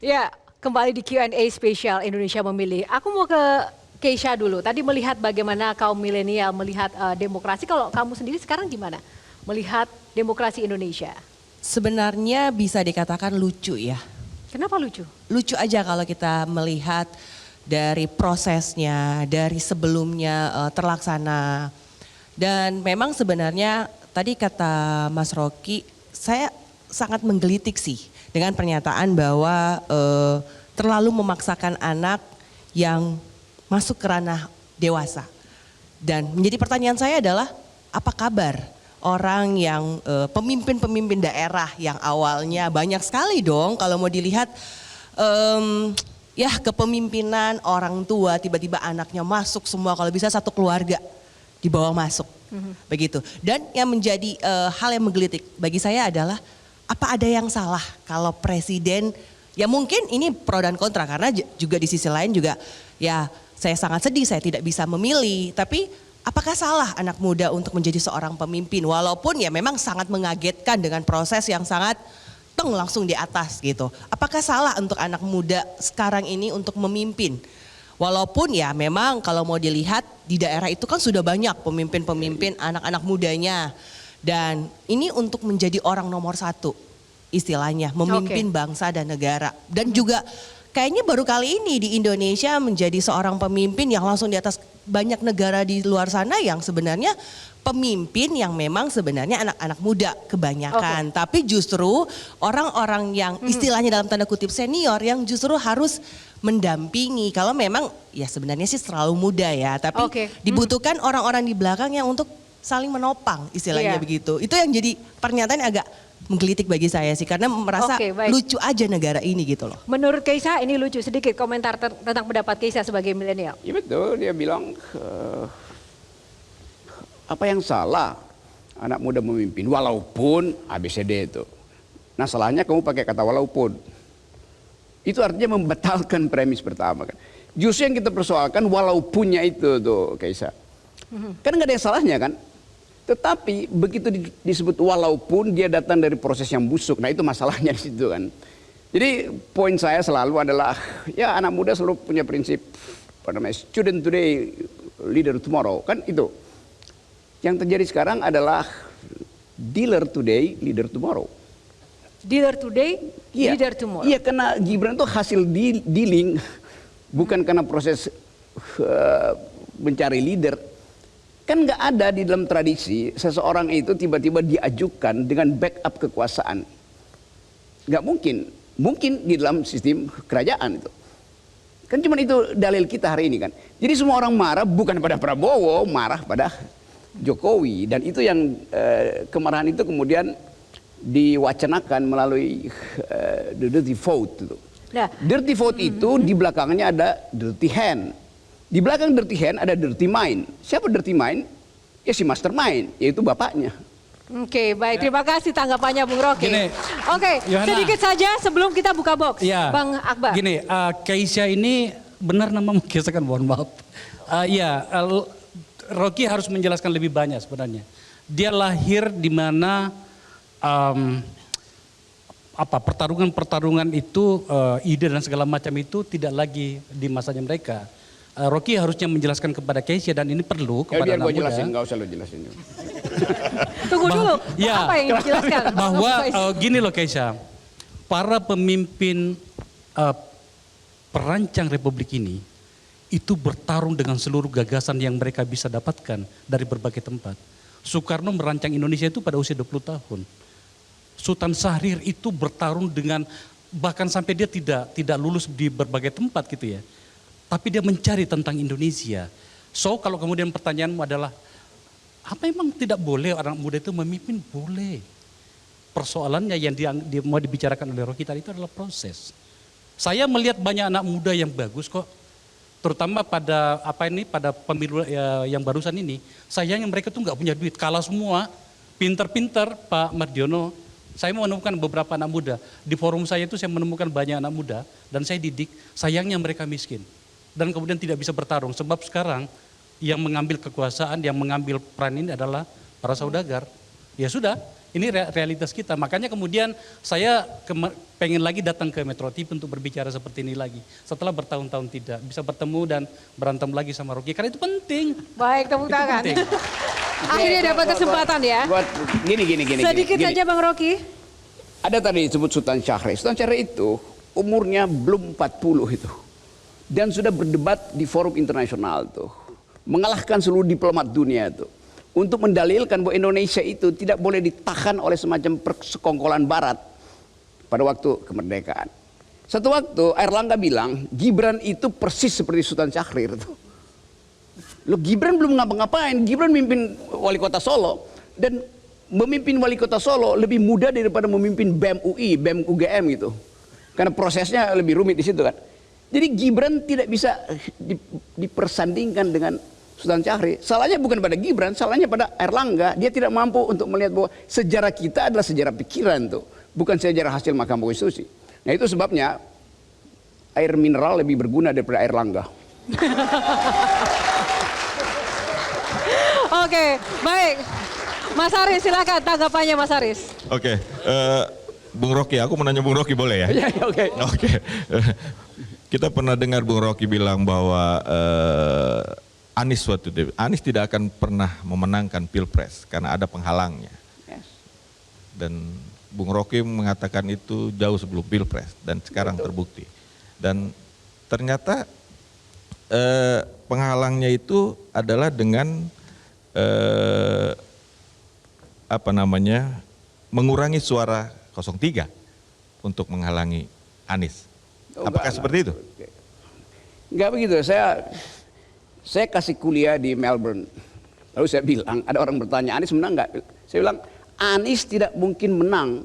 Ya, kembali di Q&A spesial Indonesia Memilih. Aku mau ke Keisha dulu. Tadi melihat bagaimana kaum milenial melihat demokrasi. Kalau kamu sendiri sekarang gimana melihat demokrasi Indonesia? Sebenarnya bisa dikatakan lucu ya. Kenapa lucu? Lucu aja kalau kita melihat dari prosesnya, dari sebelumnya terlaksana. Dan memang sebenarnya tadi kata Mas Rocky, saya sangat menggelitik sih dengan pernyataan bahwa terlalu memaksakan anak yang masuk ke ranah dewasa. Dan menjadi pertanyaan saya adalah apa kabar orang yang pemimpin-pemimpin daerah yang awalnya banyak sekali dong kalau mau dilihat ya kepemimpinan orang tua tiba-tiba anaknya masuk semua, kalau bisa satu keluarga dibawa masuk begitu. Dan yang menjadi hal yang menggelitik bagi saya adalah apa ada yang salah kalau presiden, ya mungkin ini pro dan kontra karena juga di sisi lain juga ya saya sangat sedih saya tidak bisa memilih, tapi apakah salah anak muda untuk menjadi seorang pemimpin walaupun ya memang sangat mengagetkan dengan proses yang sangat langsung di atas gitu. Apakah salah untuk anak muda sekarang ini untuk memimpin? Walaupun ya memang kalau mau dilihat di daerah itu kan sudah banyak pemimpin-pemimpin anak-anak mudanya. Dan ini untuk menjadi orang nomor satu istilahnya, memimpin bangsa dan negara. Dan juga kayaknya baru kali ini di Indonesia menjadi seorang pemimpin yang langsung di atas banyak negara di luar sana yang sebenarnya pemimpin yang memang sebenarnya anak-anak muda kebanyakan. Tapi justru orang-orang yang istilahnya dalam tanda kutip senior yang justru harus mendampingi. Kalau memang ya sebenarnya sih terlalu muda ya, tapi dibutuhkan orang-orang di belakang yang untuk saling menopang istilahnya begitu. Itu yang jadi pernyataan agak menggelitik bagi saya sih karena merasa lucu aja negara ini gitu loh. Menurut Keisha ini lucu, sedikit komentar tentang pendapat Keisha sebagai milenial. Iya betul, dia bilang apa yang salah anak muda memimpin walaupun ABCD itu. Nah salahnya kamu pakai kata walaupun. Itu artinya membatalkan premis pertama kan. Justru yang kita persoalkan walaupunnya itu tuh Keisha. Kan nggak ada yang salahnya kan. Tetapi begitu disebut walaupun dia datang dari proses yang busuk, nah itu masalahnya di situ kan. Jadi poin saya selalu adalah ya anak muda selalu punya prinsip apa namanya student today, leader tomorrow kan itu. Yang terjadi sekarang adalah dealer today, leader tomorrow. Dealer today, leader tomorrow. Iya karena Gibran itu hasil dealing bukan karena proses mencari leader. Kan nggak ada di dalam tradisi seseorang itu tiba-tiba diajukan dengan backup kekuasaan. Nggak mungkin. Mungkin di dalam sistem kerajaan itu. Kan cuma itu dalil kita hari ini kan. Jadi semua orang marah bukan pada Prabowo, marah pada Jokowi. Dan itu yang kemarahan itu kemudian diwacanakan melalui the dirty vote. Nah, dirty vote itu di belakangnya ada dirty hand. Di belakang dirty hand ada dirty mind. Siapa dirty mind? Ya si mastermind, yaitu bapaknya. Oke, baik. Terima kasih tanggapannya Bung Rocky. Oke, sedikit saja sebelum kita buka box, Bang Akbar. Gini, Keisha ini benar nama Keisha kan, mohon maaf. Rocky harus menjelaskan lebih banyak sebenarnya. Dia lahir di mana pertarungan itu, ide dan segala macam itu tidak lagi di masanya mereka. Rocky harusnya menjelaskan kepada Keisha dan ini perlu kepada biar anak gue muda. jelasin, nggak usah lo jelasin. Tunggu dulu, apa yang dijelaskan? Bahwa gini loh Keisha, para pemimpin perancang republik ini itu bertarung dengan seluruh gagasan yang mereka bisa dapatkan dari berbagai tempat. Soekarno merancang Indonesia itu pada usia 20 tahun. Sultan Syahrir itu bertarung dengan bahkan sampai dia tidak lulus di berbagai tempat gitu ya. Tapi dia mencari tentang Indonesia. So kalau kemudian pertanyaanmu adalah, apa emang tidak boleh orang muda itu memimpin? Boleh. Persoalannya yang mau dibicarakan oleh Rocky tadi itu adalah proses. Saya melihat banyak anak muda yang bagus kok. Terutama pada pada pemilu yang barusan ini. Sayangnya mereka tuh nggak punya duit, kalah semua. Pinter-pinter Pak Mardiono. Saya menemukan beberapa anak muda. Di forum saya itu saya menemukan banyak anak muda dan saya didik. Sayangnya mereka miskin. Dan kemudian tidak bisa bertarung sebab sekarang yang mengambil kekuasaan, yang mengambil peran ini adalah para saudagar. Ya sudah, Ini realitas kita. Makanya kemudian saya pengen lagi datang ke Metro TV untuk berbicara seperti ini lagi. Setelah bertahun-tahun tidak bisa bertemu dan berantem lagi sama Rocky. Karena itu penting. Baik, tepuk Itu tangan. penting. Akhirnya dapat kesempatan ya. Gini. Sedikit gini. saja Bang Rocky. Ada tadi disebut Sultan Syahrir. Sultan Syahrir itu umurnya belum 40 itu. Dan sudah berdebat di forum internasional tuh. Mengalahkan seluruh diplomat dunia tuh. Untuk mendalilkan bahwa Indonesia itu tidak boleh ditahan oleh semacam persekongkolan barat pada waktu kemerdekaan. Satu waktu Airlangga bilang Gibran itu persis seperti Sultan Syahrir tuh. Loh, Gibran belum ngapa-ngapain, Gibran memimpin wali kota Solo dan memimpin wali kota Solo lebih mudah daripada memimpin BEM UI, BEM UGM gitu. Karena prosesnya lebih rumit di situ kan. Jadi Gibran tidak bisa dipersandingkan dengan Sultan Syahrir. Salahnya bukan pada Gibran, salahnya pada Airlangga. Dia tidak mampu untuk melihat bahwa sejarah kita adalah sejarah pikiran tuh, bukan sejarah hasil Mahkamah Konstitusi. Nah itu sebabnya air mineral lebih berguna daripada air langga. Oke, baik. Mas Haris silakan tanggapannya Mas Haris. Oke, Bung Rocky, aku mau nanya Bung Rocky boleh ya? Iya, oke. Oke. Kita pernah dengar Bung Rocky bilang bahwa Anies tidak akan pernah memenangkan Pilpres karena ada penghalangnya. Yes. Dan Bung Rocky mengatakan itu jauh sebelum Pilpres dan sekarang terbukti. Dan ternyata penghalangnya itu adalah dengan mengurangi suara 03 untuk menghalangi Anies. Apakah seperti itu? Enggak begitu. Saya kasih kuliah di Melbourne. Lalu saya bilang, ada orang bertanya, Anies menang enggak? Saya bilang, Anies tidak mungkin menang.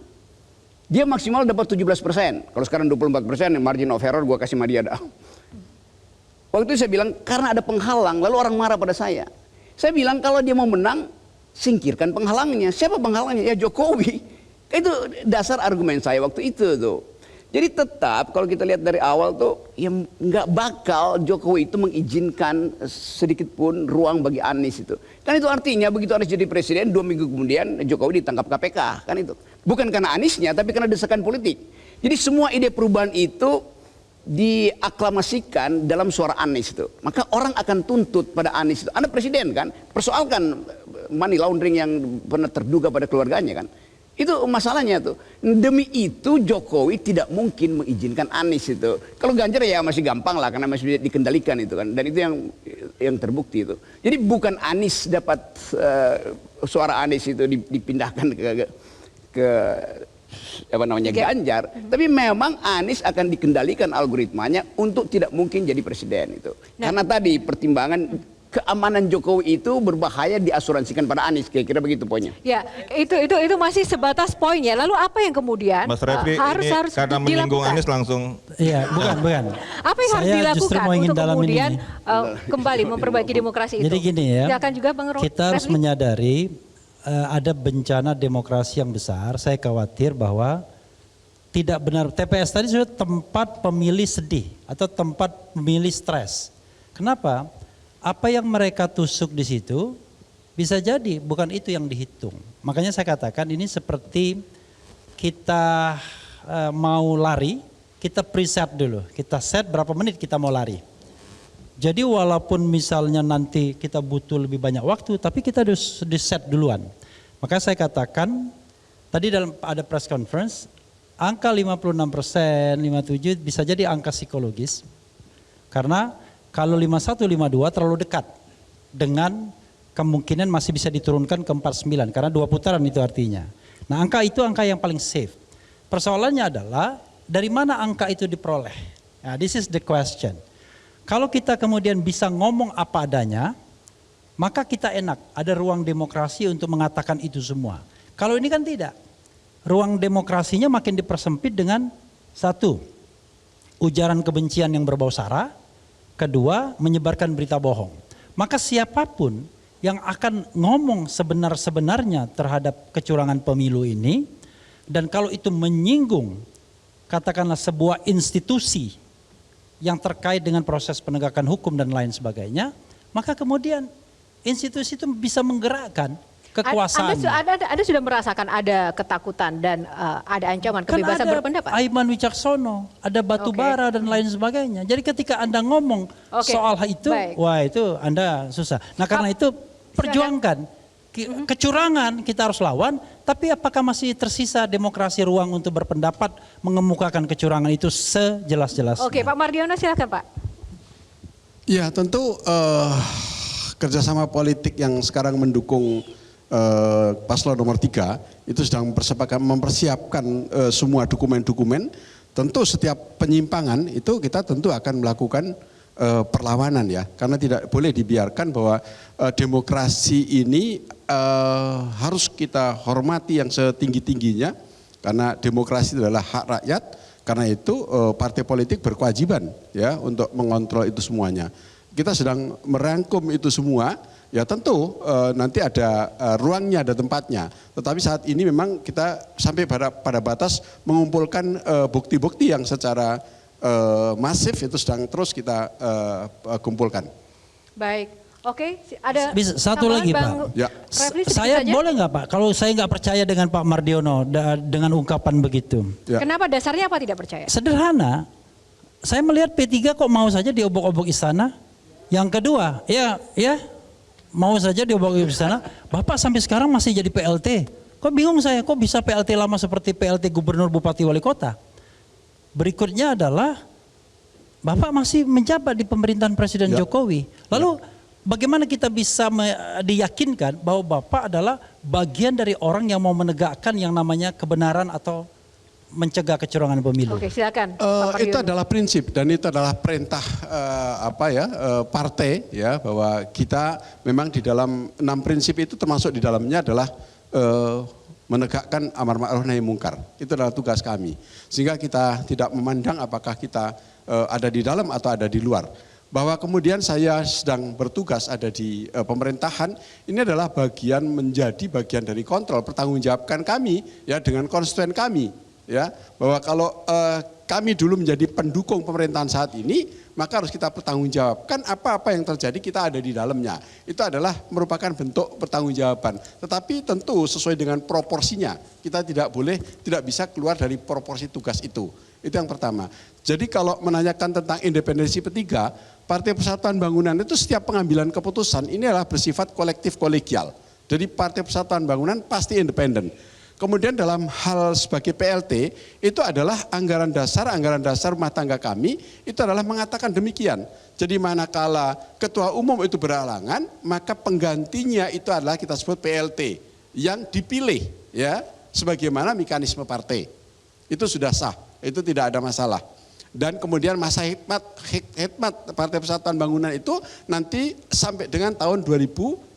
Dia maksimal dapat 17%. Kalau sekarang 24%, margin of error gue kasih sama dia dah. Waktu itu saya bilang, karena ada penghalang, lalu orang marah pada saya. Saya bilang, kalau dia mau menang, singkirkan penghalangnya. Siapa penghalangnya? Ya Jokowi. Itu dasar argumen saya waktu itu tuh. Jadi tetap kalau kita lihat dari awal tuh ya nggak bakal Jokowi itu mengizinkan sedikit pun ruang bagi Anies itu. Kan itu artinya begitu Anies jadi presiden 2 minggu kemudian Jokowi ditangkap KPK kan itu. Bukan karena Aniesnya tapi karena desakan politik. Jadi semua ide perubahan itu diaklamasikan dalam suara Anies itu. Maka orang akan tuntut pada Anies itu. Anda presiden kan, persoalkan money laundering yang pernah terduga pada keluarganya kan. Itu masalahnya tuh. Demi itu Jokowi tidak mungkin mengizinkan Anies itu. Kalau Ganjar ya masih gampang lah karena masih dikendalikan itu kan. Dan itu yang terbukti itu. Jadi bukan Anies dapat suara Anies itu dipindahkan ke Ganjar. Tapi memang Anies akan dikendalikan algoritmanya untuk tidak mungkin jadi presiden itu. Karena tadi pertimbangan keamanan Jokowi itu berbahaya diasuransikan pada Anies, kira-kira begitu poinnya. Ya, itu masih sebatas poinnya. Lalu apa yang kemudian Mas Refli harus karena menyinggung dilakukan? Anies langsung. Iya, bukan. Apa yang harus Saya dilakukan justru mau ingin untuk dalamin kemudian ini. Kembali memperbaiki demokrasi itu? Jadi gini ya, Silakan juga Bang kita harus Refli. menyadari ada bencana demokrasi yang besar. Saya khawatir bahwa tidak benar. TPS tadi sudah tempat pemilih sedih atau tempat pemilih stres. Kenapa? Apa yang mereka tusuk di situ bisa jadi bukan itu yang dihitung. Makanya saya katakan ini seperti kita mau lari, kita preset dulu. Kita set berapa menit kita mau lari. Jadi walaupun misalnya nanti kita butuh lebih banyak waktu, tapi kita harus di-set duluan. Maka saya katakan, tadi dalam ada press conference, angka 56%, 57% bisa jadi angka psikologis. Karena kalau 51, 52 terlalu dekat dengan kemungkinan masih bisa diturunkan ke 49 karena 2 putaran itu artinya. Nah angka itu angka yang paling safe. Persoalannya adalah dari mana angka itu diperoleh. Nah, this is the question. Kalau kita kemudian bisa ngomong apa adanya, maka kita enak, ada ruang demokrasi untuk mengatakan itu semua. Kalau ini kan tidak. Ruang demokrasinya makin dipersempit dengan satu, ujaran kebencian yang berbau sara. Kedua, menyebarkan berita bohong. Maka siapapun yang akan ngomong sebenar-sebenarnya terhadap kecurangan pemilu ini, dan kalau itu menyinggung katakanlah sebuah institusi yang terkait dengan proses penegakan hukum dan lain sebagainya, maka kemudian institusi itu bisa menggerakkan. kekuasaan. Anda sudah merasakan ada ketakutan dan ada ancaman kebebasan berpendapat? Aiman Wicaksono, ada batu bara dan lain sebagainya. Jadi ketika Anda ngomong soal itu, wah itu Anda susah. Nah karena itu perjuangkan. Kecurangan kita harus lawan, tapi apakah masih tersisa demokrasi ruang untuk berpendapat mengemukakan kecurangan itu sejelas-jelasnya? Oke, Pak Mardiono silakan Pak. Ya tentu kerjasama politik yang sekarang mendukung paslon nomor 3 itu sedang mempersiapkan semua dokumen-dokumen. Tentu setiap penyimpangan itu kita tentu akan melakukan perlawanan ya, karena tidak boleh dibiarkan bahwa demokrasi ini harus kita hormati yang setinggi-tingginya, karena demokrasi adalah hak rakyat. Karena itu partai politik berkewajiban ya untuk mengontrol itu semuanya. Kita sedang merangkum itu semua. Ya tentu nanti ada ruangnya, ada tempatnya. Tetapi saat ini memang kita sampai pada batas mengumpulkan bukti-bukti yang secara masif itu sedang terus kita kumpulkan. Baik, oke. Ada bisa, satu lagi Pak. Ya. Saya boleh nggak Pak? Kalau saya nggak percaya dengan Pak Mardiono dengan ungkapan begitu. Ya. Kenapa dasarnya apa tidak percaya? Sederhana. Saya melihat P3 kok mau saja diobok-obok istana. Yang kedua, ya mau saja diobok-obok istana. Bapak sampai sekarang masih jadi PLT. Kok bingung saya, kok bisa PLT lama seperti PLT Gubernur, Bupati, Wali Kota? Berikutnya adalah Bapak masih menjabat di pemerintahan Presiden Jokowi. Lalu bagaimana kita bisa diyakinkan bahwa Bapak adalah bagian dari orang yang mau menegakkan yang namanya kebenaran atau mencegah kecurangan pemilu? Oke, silakan. Itu adalah prinsip dan itu adalah perintah partai ya, bahwa kita memang di dalam 6 prinsip itu termasuk di dalamnya adalah menegakkan amar ma'ruf nahi mungkar. Itu adalah tugas kami. Sehingga kita tidak memandang apakah kita ada di dalam atau ada di luar. Bahwa kemudian saya sedang bertugas ada di pemerintahan, ini adalah menjadi bagian dari kontrol, pertanggungjawabkan kami ya dengan konstituen kami. Ya, bahwa kalau kami dulu menjadi pendukung pemerintahan saat ini, maka harus kita pertanggungjawabkan apa-apa yang terjadi kita ada di dalamnya. Itu adalah merupakan bentuk pertanggungjawaban. Tetapi tentu sesuai dengan proporsinya. Kita tidak bisa keluar dari proporsi tugas itu. Itu yang pertama. Jadi kalau menanyakan tentang independensi P3, Partai Persatuan Bangunan itu setiap pengambilan keputusan ini adalah bersifat kolektif kolegial. Jadi Partai Persatuan Bangunan pasti independen. Kemudian dalam hal sebagai PLT itu adalah anggaran dasar rumah tangga kami itu adalah mengatakan demikian. Jadi manakala ketua umum itu berhalangan, maka penggantinya itu adalah kita sebut PLT yang dipilih ya sebagaimana mekanisme partai. Itu sudah sah, itu tidak ada masalah. Dan kemudian masa hikmat Partai Persatuan Bangunan itu nanti sampai dengan tahun 2025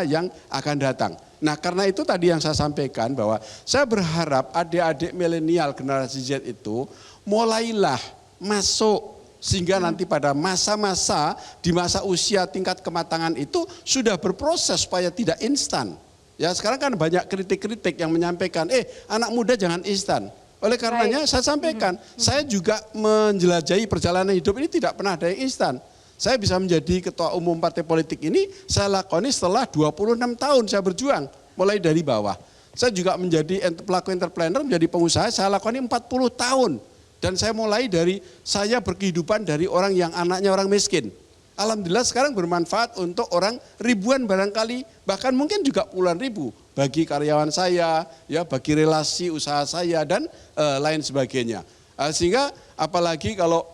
yang akan datang. Nah karena itu tadi yang saya sampaikan bahwa saya berharap adik-adik milenial generasi Z itu mulailah masuk sehingga nanti pada masa-masa di masa usia tingkat kematangan itu sudah berproses supaya tidak instan. Ya sekarang kan banyak kritik-kritik yang menyampaikan anak muda jangan instan. Oleh karenanya saya sampaikan, saya juga menjelajahi perjalanan hidup ini tidak pernah ada yang instan. Saya bisa menjadi ketua umum partai politik ini, saya lakoni setelah 26 tahun saya berjuang, mulai dari bawah. Saya juga menjadi pelaku entrepreneur, menjadi pengusaha, saya lakoni 40 tahun. Dan saya mulai dari, saya berkehidupan dari orang yang anaknya orang miskin. Alhamdulillah sekarang bermanfaat untuk orang ribuan barangkali, bahkan mungkin juga puluhan ribu. Bagi karyawan saya, ya bagi relasi usaha saya dan lain sebagainya. Sehingga apalagi kalau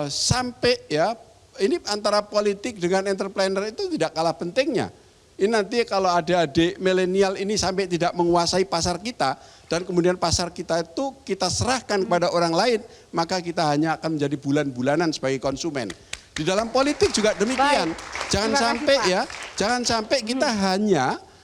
sampai ya, ini antara politik dengan entrepreneur itu tidak kalah pentingnya. Ini nanti kalau adik-adik milenial ini sampai tidak menguasai pasar kita dan kemudian pasar kita itu kita serahkan kepada orang lain, maka kita hanya akan menjadi bulan-bulanan sebagai konsumen. Di dalam politik juga demikian. Jangan sampai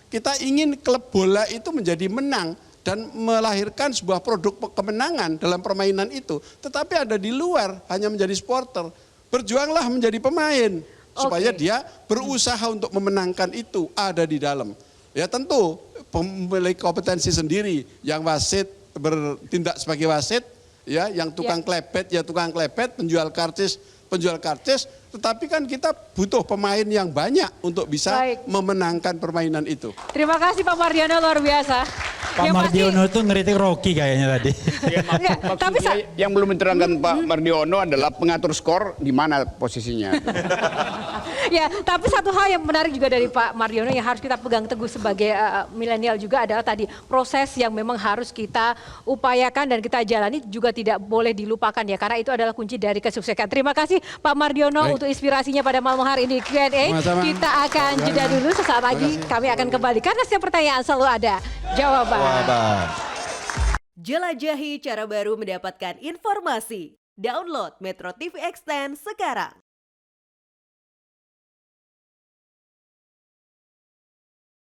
kita ingin klub bola itu menjadi menang dan melahirkan sebuah produk kemenangan dalam permainan itu, tetapi ada di luar hanya menjadi supporter. Berjuanglah menjadi pemain supaya dia berusaha untuk memenangkan itu ada di dalam. Ya tentu memiliki kompetensi sendiri, yang wasit bertindak sebagai wasit, ya yang tukang klepet ya tukang klepet, penjual karcis, tetapi kan kita butuh pemain yang banyak untuk bisa Baik. memenangkan permainan itu. Terima kasih Pak Mardiono, luar biasa. Pak Yang pasti- Mardiono itu ngeritik Rocky kayaknya tadi. Enggak, tapi Maksudnya yang belum diterangkan Pak Mardiono adalah pengatur skor di mana posisinya. ya, tapi satu hal yang menarik juga dari Pak Mardiono yang harus kita pegang teguh sebagai milenial juga adalah tadi proses yang memang harus kita upayakan dan kita jalani juga tidak boleh dilupakan ya, karena itu adalah kunci dari kesuksesan. Terima kasih Pak Mardiono Baik. untuk inspirasinya pada malam hari ini Q&A. Sama-sama. Kita akan jeda dulu, sesaat lagi kami akan kembali karena setiap pertanyaan selalu ada jawaban. Jelajahi cara baru mendapatkan informasi. Download Metro TV Extend sekarang.